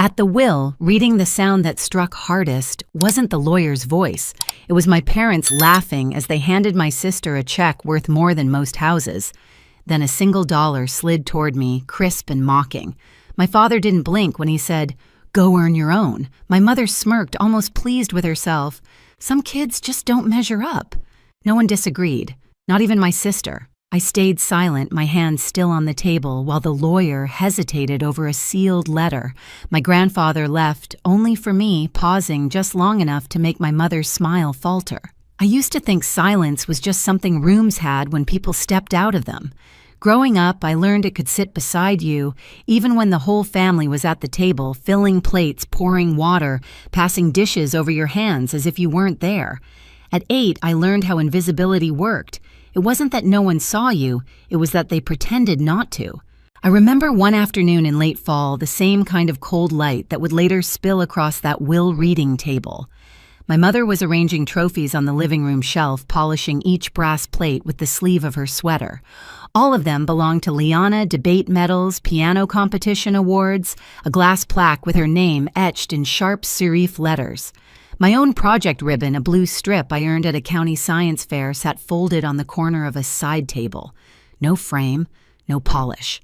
At the will, reading, the sound that struck hardest wasn't the lawyer's voice. It was my parents laughing as they handed my sister a check worth more than most houses. Then a single dollar slid toward me, crisp and mocking. My father didn't blink when he said, "Go earn your own." My mother smirked, almost pleased with herself. Some kids just don't measure up. No one disagreed, not even my sister. I stayed silent, my hands still on the table, while the lawyer hesitated over a sealed letter. My grandfather left, only for me, pausing just long enough to make my mother's smile falter. I used to think silence was just something rooms had when people stepped out of them. Growing up, I learned it could sit beside you, even when the whole family was at the table, filling plates, pouring water, passing dishes over your hands as if you weren't there. At 8, I learned how invisibility worked. It wasn't that no one saw you, it was that they pretended not to. I remember one afternoon in late fall, the same kind of cold light that would later spill across that will reading table. My mother was arranging trophies on the living room shelf, polishing each brass plate with the sleeve of her sweater. All of them belonged to Liana debate medals, piano competition awards, a glass plaque with her name etched in sharp serif letters. My own project ribbon, a blue strip I earned at a county science fair, sat folded on the corner of a side table. No frame, no polish.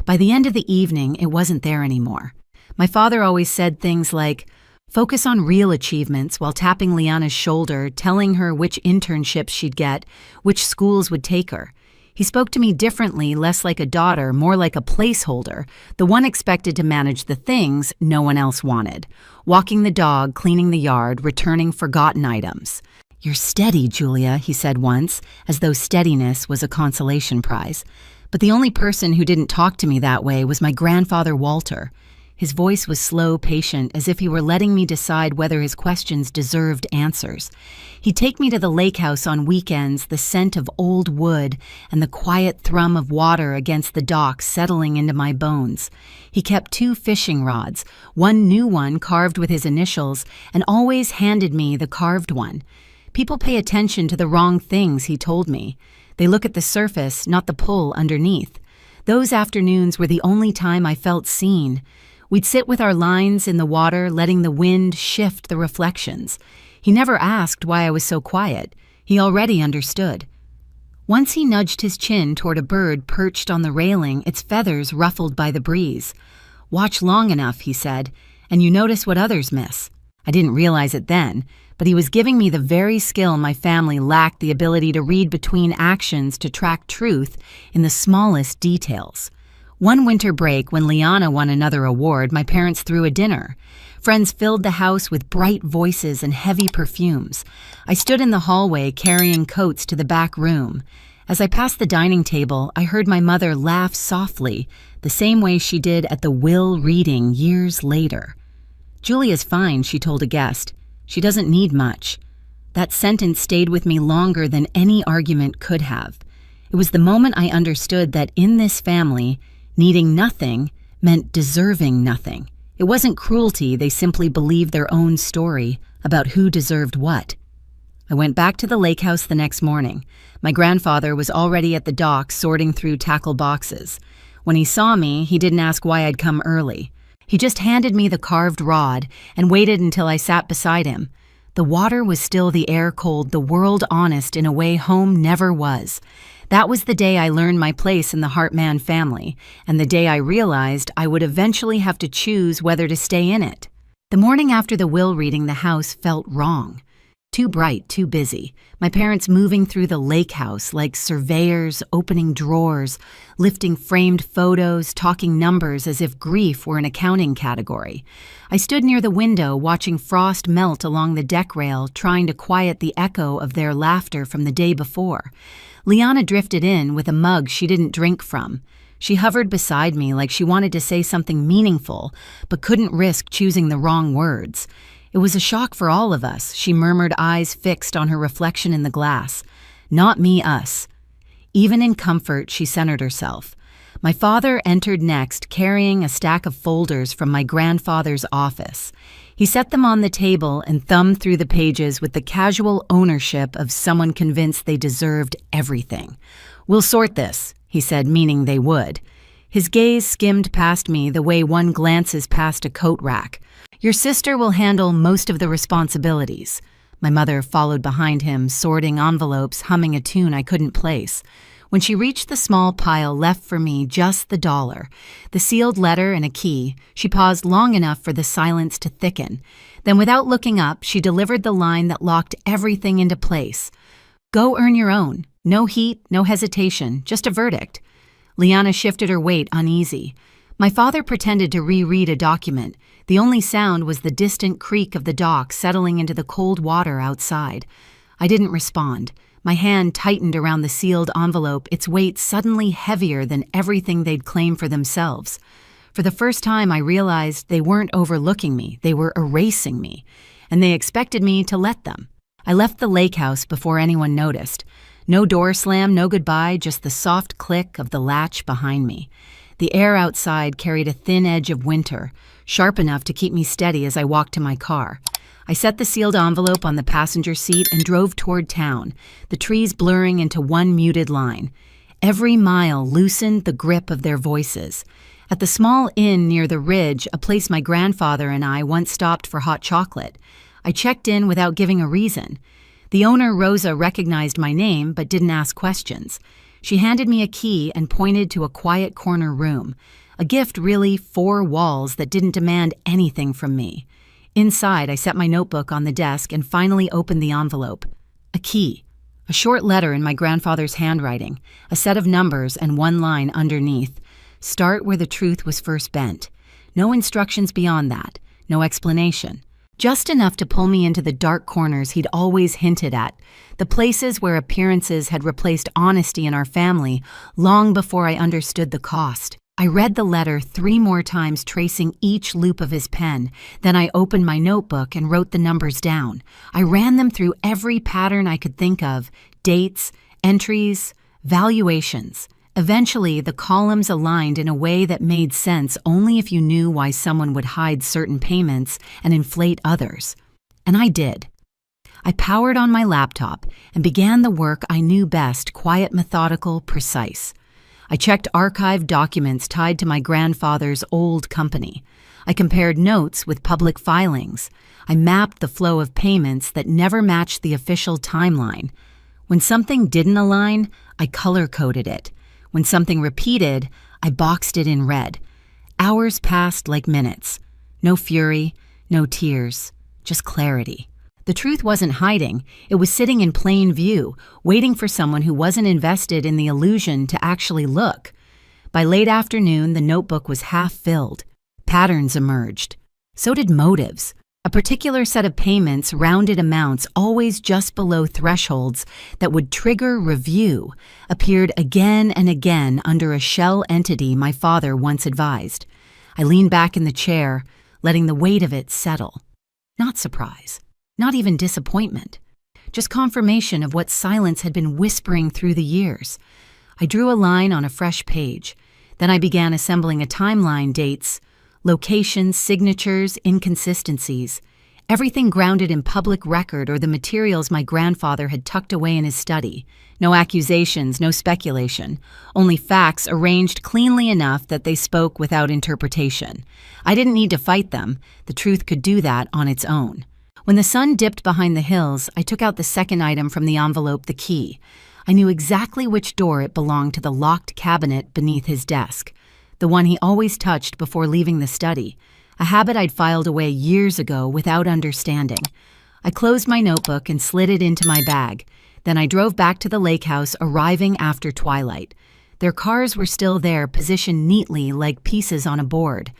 By the end of the evening, it wasn't there anymore. My father always said things like, "Focus on real achievements," while tapping Liana's shoulder, telling her which internships she'd get, which schools would take her. He spoke to me differently, less like a daughter, more like a placeholder, the one expected to manage the things no one else wanted. Walking the dog, cleaning the yard, returning forgotten items. "You're steady, Julia," he said once, as though steadiness was a consolation prize. But the only person who didn't talk to me that way was my grandfather Walter. His voice was slow, patient, as if he were letting me decide whether his questions deserved answers. He'd take me to the lake house on weekends, the scent of old wood and the quiet thrum of water against the dock settling into my bones. He kept 2 fishing rods, one new one carved with his initials, and always handed me the carved one. People pay attention to the wrong things, he told me. They look at the surface, not the pull underneath. Those afternoons were the only time I felt seen. We'd sit with our lines in the water, letting the wind shift the reflections. He never asked why I was so quiet. He already understood. Once he nudged his chin toward a bird perched on the railing, its feathers ruffled by the breeze. "Watch long enough," he said, "and you notice what others miss." I didn't realize it then, but he was giving me the very skill my family lacked, the ability to read between actions, to track truth in the smallest details. One winter break, when Liana won another award, my parents threw a dinner. Friends filled the house with bright voices and heavy perfumes. I stood in the hallway carrying coats to the back room. As I passed the dining table, I heard my mother laugh softly, the same way she did at the will reading years later. "Julia's fine," she told a guest. "She doesn't need much." That sentence stayed with me longer than any argument could have. It was the moment I understood that in this family, needing nothing meant deserving nothing. It wasn't cruelty, they simply believed their own story about who deserved what. I went back to the lake house the next morning. My grandfather was already at the dock sorting through tackle boxes. When he saw me, he didn't ask why I'd come early. He just handed me the carved rod and waited until I sat beside him. The water was still, the air cold, the world honest in a way home never was. That was the day I learned my place in the Hartman family, and the day I realized I would eventually have to choose whether to stay in it. The morning after the will reading, the house felt wrong. Too bright, too busy. My parents moving through the lake house like surveyors, opening drawers, lifting framed photos, talking numbers as if grief were an accounting category. I stood near the window watching frost melt along the deck rail, trying to quiet the echo of their laughter from the day before. Liana drifted in with a mug she didn't drink from. She hovered beside me like she wanted to say something meaningful, but couldn't risk choosing the wrong words. It was a shock for all of us, she murmured, eyes fixed on her reflection in the glass. Not me, us. Even in comfort, she centered herself. My father entered next, carrying a stack of folders from my grandfather's office. He set them on the table and thumbed through the pages with the casual ownership of someone convinced they deserved everything. "We'll sort this," he said, meaning they would. His gaze skimmed past me the way one glances past a coat rack. "Your sister will handle most of the responsibilities." My mother followed behind him, sorting envelopes, humming a tune I couldn't place. When she reached the small pile left for me, just the dollar, the sealed letter and a key, she paused long enough for the silence to thicken. Then, without looking up, she delivered the line that locked everything into place. "Go earn your own. No heat, no hesitation, just a verdict." Liana shifted her weight, uneasy. My father pretended to reread a document. The only sound was the distant creak of the dock settling into the cold water outside. I didn't respond. My hand tightened around the sealed envelope, its weight suddenly heavier than everything they'd claimed for themselves. For the first time, I realized they weren't overlooking me, they were erasing me, and they expected me to let them. I left the lake house before anyone noticed. No door slam, no goodbye, just the soft click of the latch behind me. The air outside carried a thin edge of winter, sharp enough to keep me steady as I walked to my car. I set the sealed envelope on the passenger seat and drove toward town, the trees blurring into one muted line. Every mile loosened the grip of their voices. At the small inn near the ridge, a place my grandfather and I once stopped for hot chocolate, I checked in without giving a reason. The owner, Rosa, recognized my name but didn't ask questions. She handed me a key and pointed to a quiet corner room. A gift, really, 4 walls that didn't demand anything from me. Inside, I set my notebook on the desk and finally opened the envelope. A key. A short letter in my grandfather's handwriting, a set of numbers and one line underneath. Start where the truth was first bent. No instructions beyond that. No explanation. Just enough to pull me into the dark corners he'd always hinted at, the places where appearances had replaced honesty in our family long before I understood the cost. I read the letter 3 more times, tracing each loop of his pen. Then I opened my notebook and wrote the numbers down. I ran them through every pattern I could think of: dates, entries, valuations. Eventually, the columns aligned in a way that made sense only if you knew why someone would hide certain payments and inflate others. And I did. I powered on my laptop and began the work I knew best: quiet, methodical, precise. I checked archived documents tied to my grandfather's old company. I compared notes with public filings. I mapped the flow of payments that never matched the official timeline. When something didn't align, I color-coded it. When something repeated, I boxed it in red. Hours passed like minutes. No fury, no tears, just clarity. The truth wasn't hiding. It was sitting in plain view, waiting for someone who wasn't invested in the illusion to actually look. By late afternoon, the notebook was half filled. Patterns emerged. So did motives. A particular set of payments, rounded amounts, always just below thresholds that would trigger review, appeared again and again under a shell entity my father once advised. I leaned back in the chair, letting the weight of it settle. Not surprise. Not even disappointment. Just confirmation of what silence had been whispering through the years. I drew a line on a fresh page. Then I began assembling a timeline: dates, locations, signatures, inconsistencies. Everything grounded in public record or the materials my grandfather had tucked away in his study. No accusations, no speculation. Only facts arranged cleanly enough that they spoke without interpretation. I didn't need to fight them. The truth could do that on its own. When the sun dipped behind the hills, I took out the second item from the envelope: the key. I knew exactly which door it belonged to: the locked cabinet beneath his desk, the one he always touched before leaving the study, a habit I'd filed away years ago without understanding. I closed my notebook and slid it into my bag. Then I drove back to the lake house, arriving after twilight. Their cars were still there, positioned neatly like pieces on a board.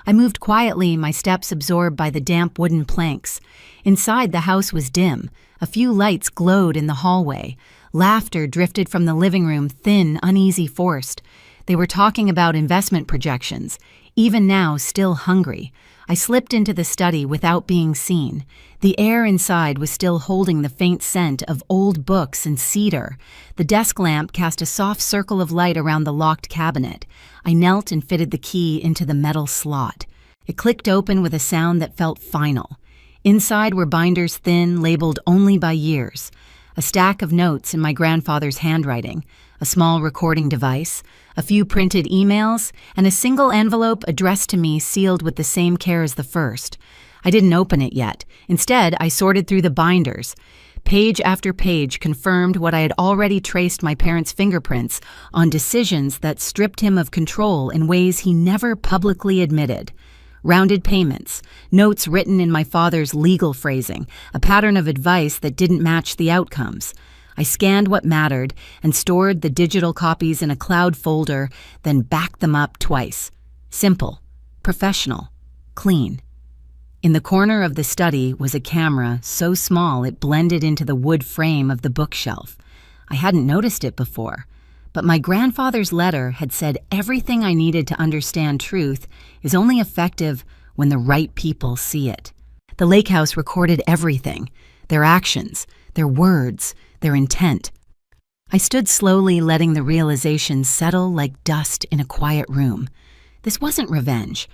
I moved quietly, my steps absorbed by the damp wooden planks. Inside, the house was dim. A few lights glowed in the hallway. Laughter drifted from the living room, thin, uneasy, forced. They were talking about investment projections. Even now, still hungry. I slipped into the study without being seen. The air inside was still holding the faint scent of old books and cedar. The desk lamp cast a soft circle of light around the locked cabinet. I knelt and fitted the key into the metal slot. It clicked open with a sound that felt final. Inside were binders thin, labeled only by years. a stack of notes in my grandfather's handwriting, a small recording device, a few printed emails, and a single envelope addressed to me sealed with the same care as the first. I didn't open it yet. Instead, I sorted through the binders. Page after page confirmed what I had already traced my parents' fingerprints on decisions that stripped him of control in ways he never publicly admitted. Rounded payments, notes written in my father's legal phrasing, a pattern of advice that didn't match the outcomes. I scanned what mattered and stored the digital copies in a cloud folder, then backed them up twice. Simple, professional, clean. In the corner of the study was a camera so small it blended into the wood frame of the bookshelf. I hadn't noticed it before, but my grandfather's letter had said everything I needed to understand truth is only effective when the right people see it. The lake house recorded everything, their actions, their words, their intent. I stood slowly, letting the realization settle like dust in a quiet room. This wasn't revenge.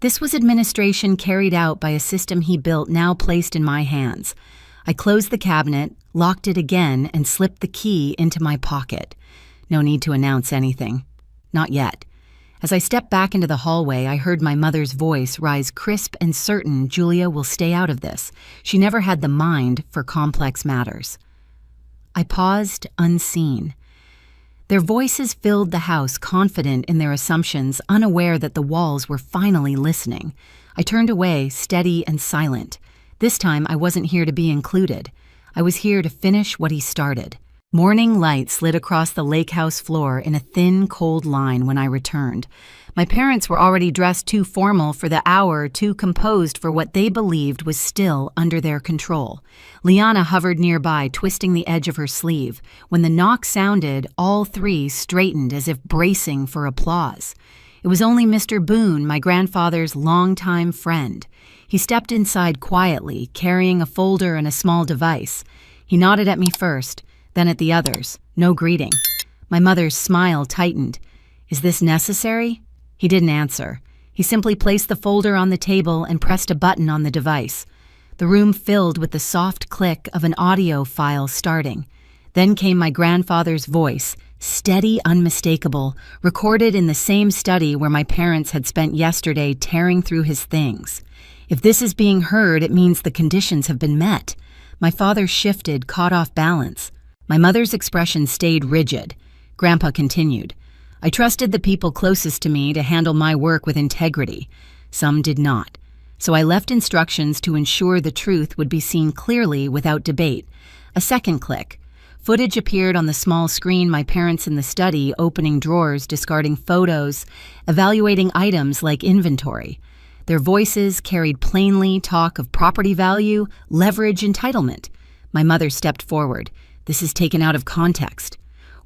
This was administration carried out by a system he built, now placed in my hands. I closed the cabinet, locked it again, and slipped the key into my pocket. No need to announce anything. Not yet. As I stepped back into the hallway, I heard my mother's voice rise crisp and certain. Julia will stay out of this. She never had the mind for complex matters. I paused, unseen. Their voices filled the house, confident in their assumptions, unaware that the walls were finally listening. I turned away, steady and silent. This time I wasn't here to be included. I was here to finish what he started. Morning light slid across the lake house floor in a thin, cold line when I returned. My parents were already dressed too formal for the hour, too composed for what they believed was still under their control. Liana hovered nearby, twisting the edge of her sleeve. When the knock sounded, all three straightened as if bracing for applause. It was only Mr. Boone, my grandfather's longtime friend. He stepped inside quietly, carrying a folder and a small device. He nodded at me first, then at the others. No greeting. My mother's smile tightened. "Is this necessary?" He didn't answer. He simply placed the folder on the table and pressed a button on the device. The room filled with the soft click of an audio file starting. Then came my grandfather's voice, steady, unmistakable, recorded in the same study where my parents had spent yesterday tearing through his things. If this is being heard, it means the conditions have been met. My father shifted, caught off balance. My mother's expression stayed rigid. Grandpa continued. "I trusted the people closest to me to handle my work with integrity. Some did not. So I left instructions to ensure the truth would be seen clearly without debate." A second click. Footage appeared on the small screen, my parents in the study, opening drawers, discarding photos, evaluating items like inventory. Their voices carried plainly talk of property value, leverage, entitlement. My mother stepped forward. "This is taken out of context."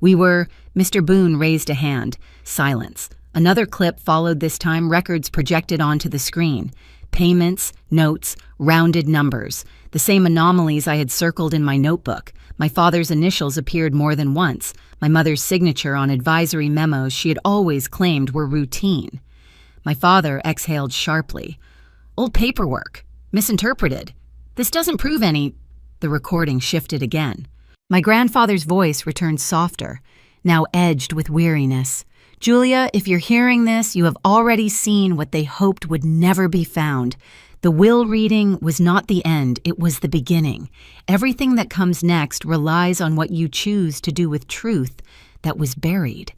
Mr. Boone raised a hand. Silence. Another clip followed, this time records projected onto the screen. Payments, notes, rounded numbers. The same anomalies I had circled in my notebook. My father's initials appeared more than once. My mother's signature on advisory memos she had always claimed were routine. My father exhaled sharply. "Old paperwork. Misinterpreted. This doesn't prove any—" The recording shifted again. My grandfather's voice returned softer, now edged with weariness. "Julia, if you're hearing this, you have already seen what they hoped would never be found. The will reading was not the end, it was the beginning. Everything that comes next relies on what you choose to do with truth that was buried."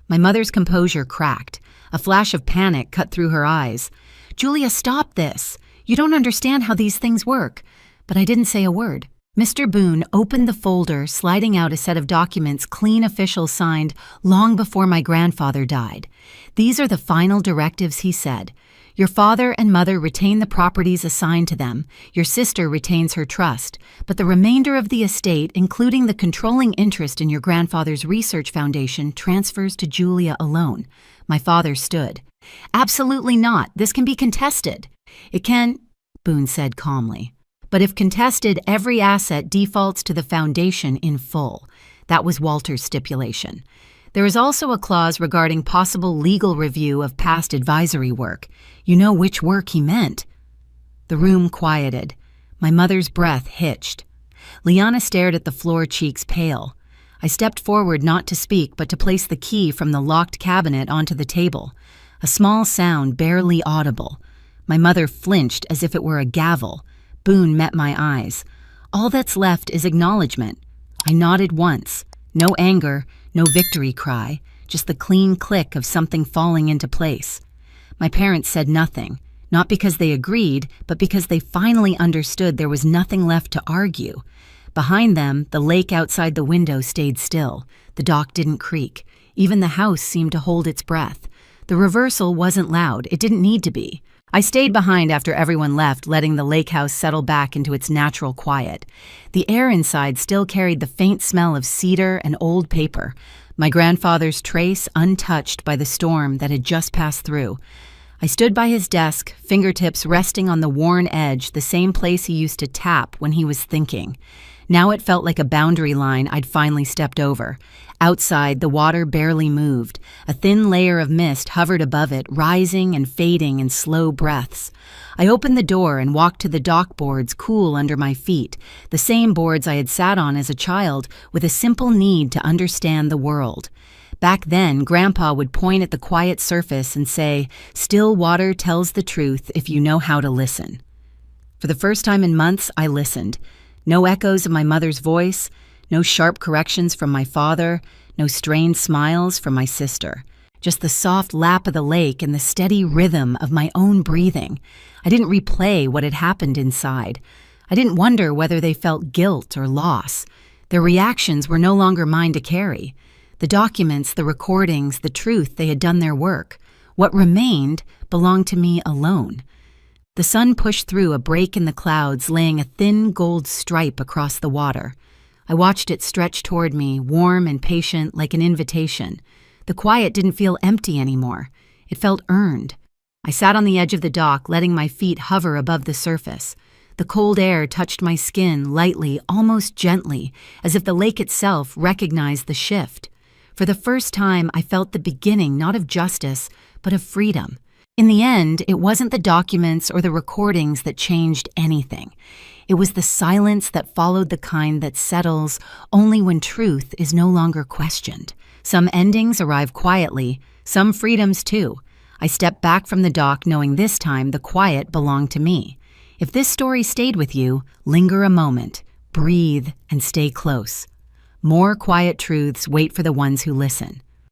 My mother's composure cracked. A flash of panic cut through her eyes. "Julia, stop this. You don't understand how these things work." But I didn't say a word. Mr. Boone opened the folder, sliding out a set of documents clean official signed long before my grandfather died. "These are the final directives," he said. "Your father and mother retain the properties assigned to them. Your sister retains her trust. But the remainder of the estate, including the controlling interest in your grandfather's research foundation, transfers to Julia alone." My father stood. "Absolutely not. This can be contested." "It can," Boone said calmly. "But if contested, every asset defaults to the foundation in full." That was Walter's stipulation. There is also a clause regarding possible legal review of past advisory work. You know which work he meant. The room quieted. My mother's breath hitched. Liana stared at the floor, cheeks pale. I stepped forward not to speak but to place the key from the locked cabinet onto the table. A small sound, barely audible. My mother flinched as if it were a gavel. Boone met my eyes. All that's left is acknowledgement. I nodded once. No anger, no victory cry, just the clean click of something falling into place. My parents said nothing, not because they agreed, but because they finally understood there was nothing left to argue. Behind them, the lake outside the window stayed still. The dock didn't creak. Even the house seemed to hold its breath. The reversal wasn't loud. It didn't need to be. I stayed behind after everyone left, letting the lake house settle back into its natural quiet. The air inside still carried the faint smell of cedar and old paper, my grandfather's trace untouched by the storm that had just passed through. I stood by his desk, fingertips resting on the worn edge, the same place he used to tap when he was thinking. Now it felt like a boundary line I'd finally stepped over. Outside, the water barely moved. A thin layer of mist hovered above it, rising and fading in slow breaths. I opened the door and walked to the dock boards, cool under my feet, the same boards I had sat on as a child, with a simple need to understand the world. Back then, Grandpa would point at the quiet surface and say, "Still water tells the truth if you know how to listen." For the first time in months, I listened. No echoes of my mother's voice, no sharp corrections from my father, no strained smiles from my sister. Just the soft lap of the lake and the steady rhythm of my own breathing. I didn't replay what had happened inside. I didn't wonder whether they felt guilt or loss. Their reactions were no longer mine to carry. The documents, the recordings, the truth, they had done their work. What remained belonged to me alone. The sun pushed through a break in the clouds, laying a thin gold stripe across the water. I watched it stretch toward me, warm and patient, like an invitation. The quiet didn't feel empty anymore. It felt earned. I sat on the edge of the dock, letting my feet hover above the surface. The cold air touched my skin lightly, almost gently, as if the lake itself recognized the shift. For the first time, I felt the beginning not of justice, but of freedom. In the end, it wasn't the documents or the recordings that changed anything. It was the silence that followed, the kind that settles only when truth is no longer questioned. Some endings arrive quietly, some freedoms too. I stepped back from the dock knowing this time the quiet belonged to me. If this story stayed with you, linger a moment, breathe, and stay close. More quiet truths wait for the ones who listen.